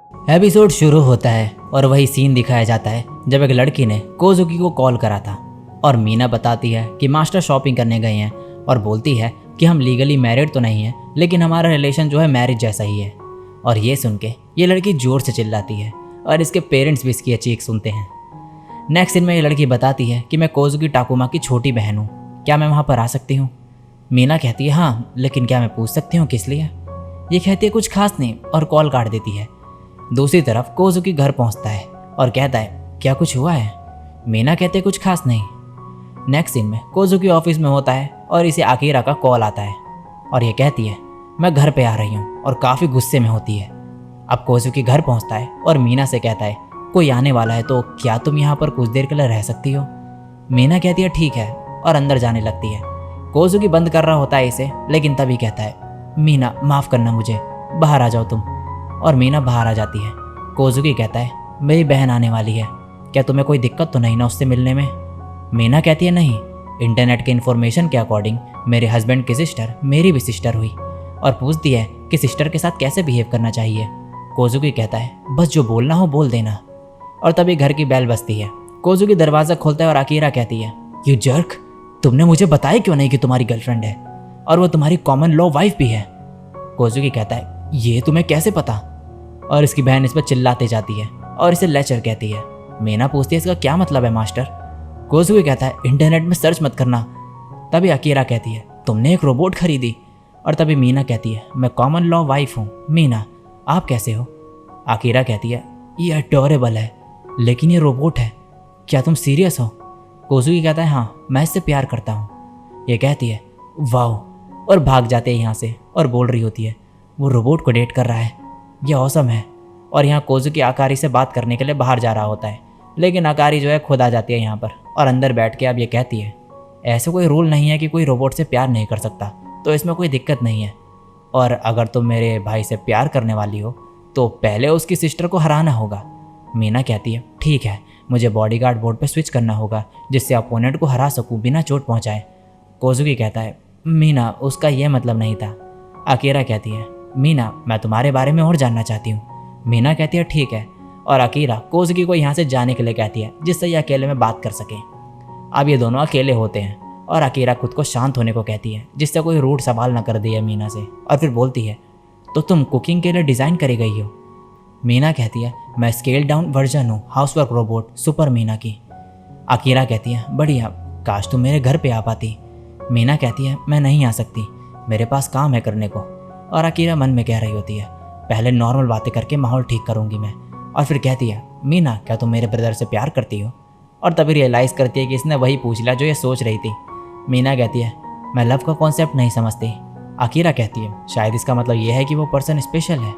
Episode शुरू होता है और वही सीन दिखाया जाता है जब एक लड़की ने कोजुकी को कॉल करा था और मीना बताती है कि मास्टर शॉपिंग करने गए हैं और बोलती है कि हम लीगली मैरिड तो नहीं हैं लेकिन हमारा रिलेशन जो है मैरिज जैसा ही है। और ये सुन के ये लड़की जोर से चिल्लाती है और इसके पेरेंट्स भी इसकी चीख सुनते हैं। नेक्स्ट सीन में ये लड़की बताती है कि मैं कोजुकी टाकुमा की छोटी बहन हूँ, क्या मैं वहाँ पर आ सकती हूँ। मीना कहती है हाँ, लेकिन क्या मैं पूछ सकती हूँ किस लिए। ये कहती है कुछ खास नहीं और कॉल काट देती है। दूसरी तरफ कोजुकी घर पहुंचता है और कहता है क्या कुछ हुआ है। मीना कहते कुछ खास नहीं। नेक्स्ट सीन में कोजुकी ऑफिस में होता है और इसे आकीरा का कॉल आता है और ये कहती है मैं घर पे आ रही हूँ और काफ़ी गुस्से में होती है। अब कोजुकी घर पहुंचता है और मीना से कहता है कोई आने वाला है तो क्या तुम यहाँ पर कुछ देर के लिए रह सकती हो। मीना कहती है ठीक है और अंदर जाने लगती है। कोजुकी बंद कर रहा होता है इसे, लेकिन तभी कहता है मीना माफ़ करना मुझे, बाहर आ जाओ तुम। और मीना बाहर आ जाती है। कोजुकी कहता है मेरी बहन आने वाली है, क्या तुम्हें कोई दिक्कत तो नहीं ना उससे मिलने में। मीना कहती है नहीं, इंटरनेट के इन्फॉर्मेशन के अकॉर्डिंग मेरे हस्बैंड की सिस्टर मेरी भी सिस्टर हुई। और पूछती है कि सिस्टर के साथ कैसे बिहेव करना चाहिए। कोजुकी कहता है बस जो बोलना हो बोल देना। और तभी घर की बेल बजती है। कोजुकी दरवाज़ा खोलता है और आकीरा कहती है यू जर्क, तुमने मुझे बताया क्यों नहीं कि तुम्हारी गर्लफ्रेंड है और वो तुम्हारी कॉमन लॉ वाइफ भी है। कोजुकी कहता है ये तुम्हें कैसे पता। और इसकी बहन इस पर चिल्लाते जाती है और इसे लेचर कहती है। मीना पूछती है इसका क्या मतलब है मास्टर। कोजुकी कहता है इंटरनेट में सर्च मत करना। तभी आकीरा कहती है तुमने एक रोबोट खरीदी। और तभी मीना कहती है मैं कॉमन लॉ वाइफ हूँ। मीना आप कैसे हो। आकीरा कहती है ये अडोरेबल है लेकिन ये रोबोट है, क्या तुम सीरियस हो। कोजुकी कहता है हाँ मैं इससे प्यार करता हूँ। ये कहती है वाओ और भाग जाते हैं यहाँ से और बोल रही होती है वो रोबोट को डेट कर रहा है, ये ऑसम है। और यहाँ कोजुकी आकारी से बात करने के लिए बाहर जा रहा होता है, लेकिन आकारी जो है खुद आ जाती है यहाँ पर और अंदर बैठ के अब ये कहती है ऐसे कोई रूल नहीं है कि कोई रोबोट से प्यार नहीं कर सकता, तो इसमें कोई दिक्कत नहीं है। और अगर तुम मेरे भाई से प्यार करने वाली हो तो पहले उसकी सिस्टर को हराना होगा। मीना कहती है ठीक है, मुझे बॉडीगार्ड बोर्ड पर स्विच करना होगा जिससे अपोनेंट को हरा सकूँ बिना चोट पहुँचाए। कोजुकी कहता है मीना उसका यह मतलब नहीं था। आकीरा कहती है मीना मैं तुम्हारे बारे में और जानना चाहती हूँ। मीना कहती है ठीक है। और आकीरा कोजुकी को यहाँ से जाने के लिए कहती है जिससे ये अकेले में बात कर सके। अब ये दोनों अकेले होते हैं और आकीरा खुद को शांत होने को कहती है जिससे कोई रूड सवाल ना कर दिया मीना से। और फिर बोलती है तो तुम कुकिंग के लिए डिज़ाइन करी गई हो। मीना कहती है मैं स्केल डाउन वर्जन हूँ हाउसवर्क रोबोट सुपर मीना की। आकीरा कहती है बढ़िया, काश तुम मेरे घर पे आ पाती। मीना कहती है मैं नहीं आ सकती, मेरे पास काम है करने को। और आकीरा मन में कह रही होती है पहले नॉर्मल बातें करके माहौल ठीक करूँगी मैं। और फिर कहती है मीना क्या तुम मेरे ब्रदर से प्यार करती हो। और तभी रियलाइज़ करती है कि इसने वही पूछ लिया जो ये सोच रही थी। मीना कहती है मैं लव का कॉन्सेप्ट नहीं समझती। आकीरा कहती है शायद इसका मतलब ये है कि वो पर्सन स्पेशल है।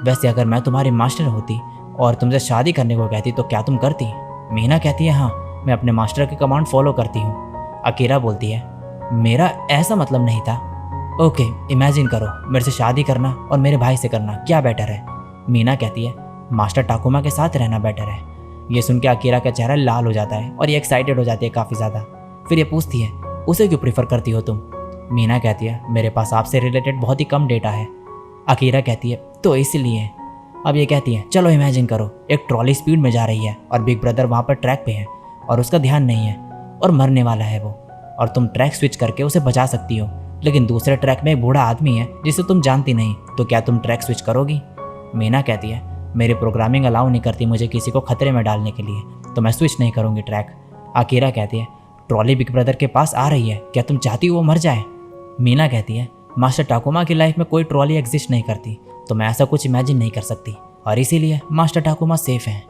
वैसे अगर मैं तुम्हारी मास्टर होती और तुमसे शादी करने को कहती तो क्या तुम करती। मीना कहती है हाँ, मैं अपने मास्टर की कमांड फॉलो करती हूँ। आकीरा बोलती है मेरा ऐसा मतलब नहीं था। ओके, इमेजिन करो मेरे से शादी करना और मेरे भाई से करना क्या बेटर है। मीना कहती है मास्टर टाकुमा के साथ रहना बेटर है। ये सुन के आकीरा का चेहरा लाल हो जाता है और ये एक्साइटेड हो जाती है काफ़ी ज़्यादा। फिर ये पूछती है उसे क्यों प्रीफर करती हो तुम। मीना कहती है मेरे पास आपसे रिलेटेड बहुत ही कम डेटा है। आकीरा कहती है तो इसलिए। अब ये कहती है चलो इमेजिन करो एक ट्रॉली स्पीड में जा रही है और बिग ब्रदर वहाँ पर ट्रैक पे है और उसका ध्यान नहीं है और मरने वाला है वो। और तुम ट्रैक स्विच करके उसे बचा सकती हो, लेकिन दूसरे ट्रैक में एक बूढ़ा आदमी है जिसे तुम जानती नहीं, तो क्या तुम ट्रैक स्विच करोगी। मीना कहती है मेरी प्रोग्रामिंग अलाउ नहीं करती मुझे किसी को खतरे में डालने के लिए, तो मैं स्विच नहीं करूँगी ट्रैक। आकीरा कहती है ट्रॉली बिग ब्रदर के पास आ रही है, क्या तुम चाहती हो वो मर जाए। मीना कहती है मास्टर टाकुमा की लाइफ में कोई ट्रॉली एग्जिस्ट नहीं करती, तो मैं ऐसा कुछ इमेजिन नहीं कर सकती और इसीलिए मास्टर टाकुमा सेफ हैं।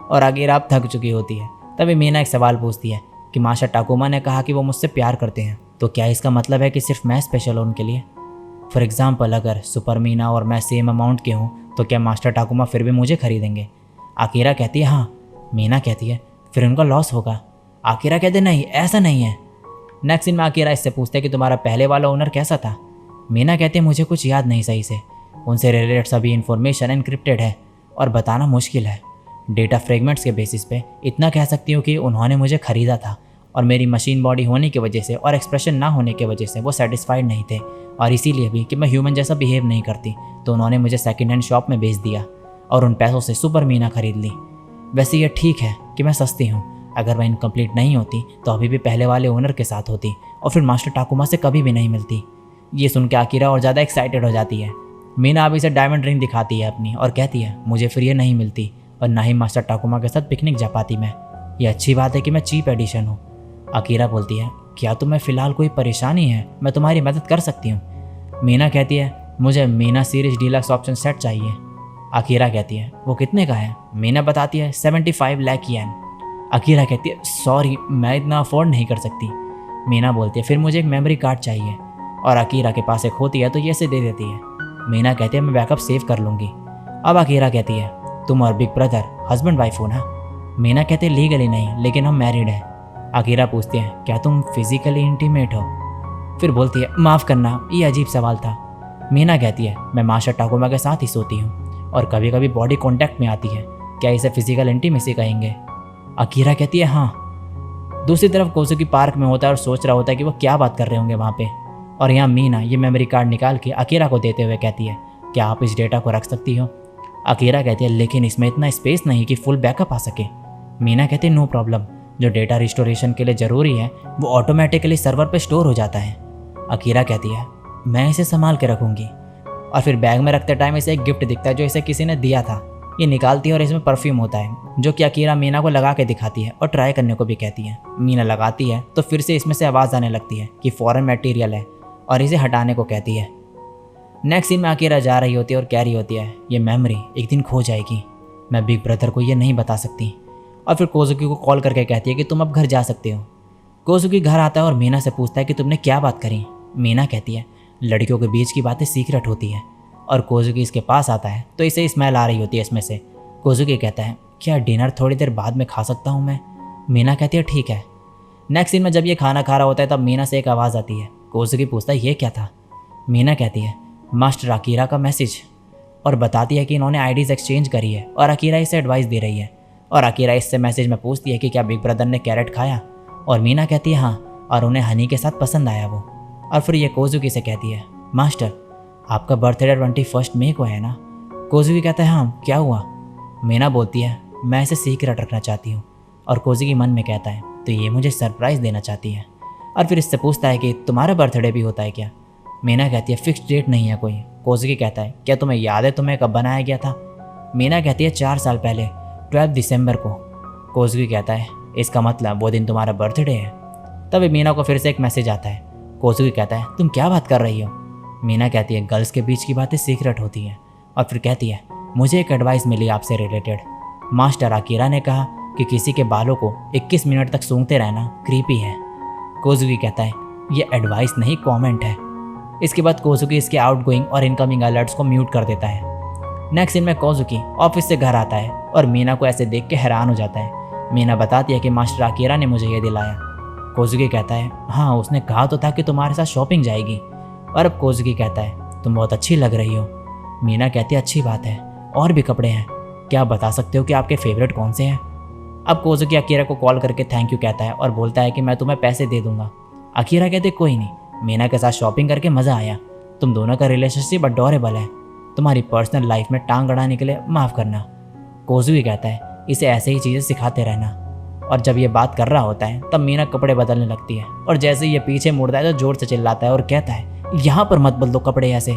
और आकीरा अब थक चुकी होती है। तभी मीना एक सवाल पूछती है कि मास्टर टाकुमा ने कहा कि वो मुझसे प्यार करते हैं, तो क्या इसका मतलब है कि सिर्फ मैं स्पेशल हूँ उनके लिए। फॉर एग्जाम्पल अगर सुपर मीना और मैं सेम अमाउंट के हूँ तो क्या मास्टर टाकुमा फिर भी मुझे खरीदेंगे। आकीरा कहती है हाँ। मीना कहती है फिर उनका लॉस होगा। आकीरा कहते नहीं ऐसा नहीं है। नेक्स्ट सीन में आकीरा इससे पूछते हैं कि तुम्हारा पहले वाला ओनर कैसा था। मीना कहती है मुझे कुछ याद नहीं सही से, उनसे रिलेटेड सभी इन्फॉर्मेशन एनक्रिप्टेड है और बताना मुश्किल है। डेटा फ्रेगमेंट्स के बेसिस पे इतना कह सकती हूँ कि उन्होंने मुझे ख़रीदा था और मेरी मशीन बॉडी होने की वजह से और एक्सप्रेशन ना होने की वजह से वो सेटिस्फाइड नहीं थे और इसीलिए भी कि मैं ह्यूमन जैसा बिहेव नहीं करती, तो उन्होंने मुझे सेकंड हैंड शॉप में बेच दिया। और उन पैसों से सुपर मीना खरीद ली। वैसे ये ठीक है कि मैं सस्ती हूँ, अगर मैं इनकम्प्लीट नहीं होती तो अभी भी पहले वाले ओनर के साथ होती और फिर मास्टर टाकुमा से कभी भी नहीं मिलती। ये सुन के आकिरा और ज़्यादा एक्साइटेड हो जाती है। मीना अभी से डायमंड रिंग दिखाती है अपनी और कहती है मुझे फिर ये नहीं मिलती और ना ही मास्टर टाकुमा के साथ पिकनिक जा पाती मैं। ये अच्छी बात है कि मैं चीप एडिशन हूँ। आकिरा बोलती है क्या तुम्हें फ़िलहाल कोई परेशानी है, मैं तुम्हारी मदद कर सकती हूँ। मीना कहती है मुझे Meena series deluxe option set चाहिए। आकिरा कहती है वो कितने का है। मीना बताती है 75 लाख येन। आकिरा कहती है सॉरी मैं इतना अफोर्ड नहीं कर सकती। मीना बोलती है फिर मुझे एक मेमोरी कार्ड चाहिए और आकिरा के पास एक होती है तो ये से दे देती है। मीना कहती है मैं बैकअप सेव कर लूँगी। अब आकिरा कहती है तुम और बिग ब्रदर हस्बैंड वाइफ हो ना। मीना कहती है लीगली नहीं लेकिन हम मैरिड हैं। आकिरा पूछती है क्या तुम फिजिकली इंटीमेट हो। फिर बोलती है माफ़ करना ये अजीब सवाल था। मीना कहती है मैं मास्टर टाकुमा के साथ ही सोती हूँ और कभी कभी बॉडी कॉन्टैक्ट में आती है, क्या इसे फिजिकल इंटीमेसी कहेंगे। आकिरा कहती है हाँ। दूसरी तरफ कोजुकी पार्क में होता है और सोच रहा होता है कि वो क्या बात कर रहे होंगे वहाँ पे। और यहाँ मीना ये मेमोरी कार्ड निकाल के आकिरा को देते हुए कहती है क्या आप इस डेटा को रख सकती हो। आकिरा कहती है लेकिन इसमें इतना स्पेस नहीं कि फुल बैकअप आ सके। मीना कहती है नो प्रॉब्लम, जो डेटा रिस्टोरेशन के लिए ज़रूरी है वो ऑटोमेटिकली सर्वर पे स्टोर हो जाता है। आकिरा कहती है मैं इसे संभाल के रखूँगी। और फिर बैग में रखते टाइम इसे एक गिफ्ट दिखता है जो इसे किसी ने दिया था। ये निकालती है और इसमें परफ्यूम होता है जो कि आकिरा मीना को लगा के दिखाती है और ट्राई करने को भी कहती है। मीना लगाती है तो फिर से इसमें से आवाज़ आने लगती है कि फॉरेन मटेरियल है और इसे हटाने को कहती है। नेक्स्ट सीन में आकिरा जा रही होती है और कह रही होती है ये मेमोरी एक दिन खो जाएगी, मैं बिग ब्रदर को ये नहीं बता सकती। और फिर कोजुकी को कॉल करके कहती है कि तुम अब घर जा सकते हो। कोजुकी घर आता है और मीना से पूछता है कि तुमने क्या बात करी। मीना कहती है लड़कियों के बीच की बातें सीक्रेट होती है। और कोजुकी इसके पास आता है तो इसे स्मेल आ रही होती है इसमें से। कोजुकी कहता है क्या डिनर थोड़ी देर बाद में खा सकता हूँ मैं। मीना कहती है ठीक है। नेक्स्ट सीन में जब ये खाना खा रहा होता है तब मीना से एक आवाज़ आती है। कोजुकी पूछता है ये क्या था। मीना कहती है मास्टर आकिरा का मैसेज, और बताती है कि इन्होंने आईडीज़ एक्सचेंज करी है और आकिरा इसे एडवाइस दे रही है। और आकिरा इससे मैसेज में पूछती है कि क्या बिग ब्रदर ने कैरेट खाया। और मीना कहती है हाँ, और उन्हें हनी के साथ पसंद आया वो। और फिर ये कोजुकी से कहती है मास्टर आपका बर्थडे 21 मई को है ना। कोजुकी कहता है हाँ क्या हुआ। मीना बोलती है मैं इसे सीक्रेट रखना चाहती हूँ। और कोजुकी मन में कहता है तो ये मुझे सरप्राइज़ देना चाहती है। और फिर इससे पूछता है कि तुम्हारा बर्थडे भी होता है क्या। मीना कहती है फिक्स डेट नहीं है कोई। कोजुकी कहता है क्या तुम्हें याद है तुम्हें कब बनाया गया था। मीना कहती है 4 साल पहले 12 दिसंबर को। कोजुकी कहता है इसका मतलब वो दिन तुम्हारा बर्थडे है। तभी मीना को फिर से एक मैसेज आता है। कोजुकी कहता है तुम क्या बात कर रही हो। मीना कहती है गर्ल्स के बीच की बातें सीक्रेट होती हैं। और फिर कहती है मुझे एक एडवाइस मिली आपसे रिलेटेड। मास्टर आकिरा ने कहा कि किसी के बालों को 21 मिनट तक सूंघते रहना क्रीपी है। कोजुकी कहता है ये एडवाइस नहीं कमेंट है। इसके बाद कोजुकी इसके आउटगोइंग और इनकमिंग अलर्ट्स को म्यूट कर देता है। नेक्स्ट सीन में कोजुकी ऑफिस से घर आता है और मीना को ऐसे देख के हैरान हो जाता है। मीना बताती है कि मास्टर आकिरा ने मुझे ये दिलाया। कोजुकी कहता है हाँ उसने कहा तो था कि तुम्हारे साथ शॉपिंग जाएगी। और अब कोजुकी कहता है तुम बहुत अच्छी लग रही हो। मीना कहती है अच्छी बात है, और भी कपड़े हैं, क्या आप बता सकते हो कि आपके फेवरेट कौन से हैं। अब कोजुकी आकिरा को कॉल करके थैंक यू कहता है और बोलता है कि मैं तुम्हें पैसे दे दूंगा। आकिरा कहते कोई नहीं, मीना के साथ शॉपिंग करके मज़ा आया, तुम दोनों का रिलेशनशिप अडोरेबल है, तुम्हारी पर्सनल लाइफ में टांग अड़ाने के लिए माफ़ करना। कोजुकी कहता है इसे ऐसे ही चीज़ें सिखाते रहना। और जब ये बात कर रहा होता है तब मीना कपड़े बदलने लगती है और जैसे ही ये पीछे मुड़ता है तो जोर से चिल्लाता है और कहता है यहाँ पर मत बदलो कपड़े ऐसे।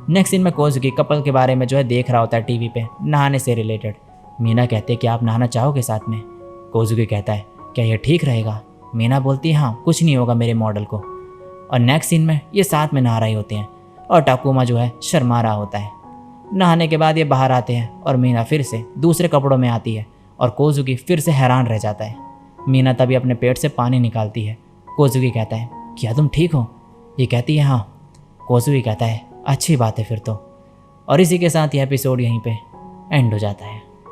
नेक्स्ट सीन में कोजुकी कपल के बारे में जो है देख रहा होता है टीवी पे, नहाने से रिलेटेड। मीना कहती है कि आप नहाना चाहोगे साथ में। कोजुकी कहता है क्या ये ठीक रहेगा। मीना बोलती है हाँ कुछ नहीं होगा मेरे मॉडल को। और नेक्स्ट सीन में ये साथ में नहा रहे होते हैं और टाकुमा जो है शर्मा रहा होता है। नहाने के बाद ये बाहर आते हैं और मीना फिर से दूसरे कपड़ों में आती है और कोजुकी फिर से हैरान रह जाता है। मीना तभी अपने पेट से पानी निकालती है। कोजुकी कहता है क्या तुम ठीक हो। ये कहती है हाँ। कोजुकी कहता है अच्छी बात है फिर तो। और इसी के साथ यह एपिसोड यहीं पे एंड हो जाता है।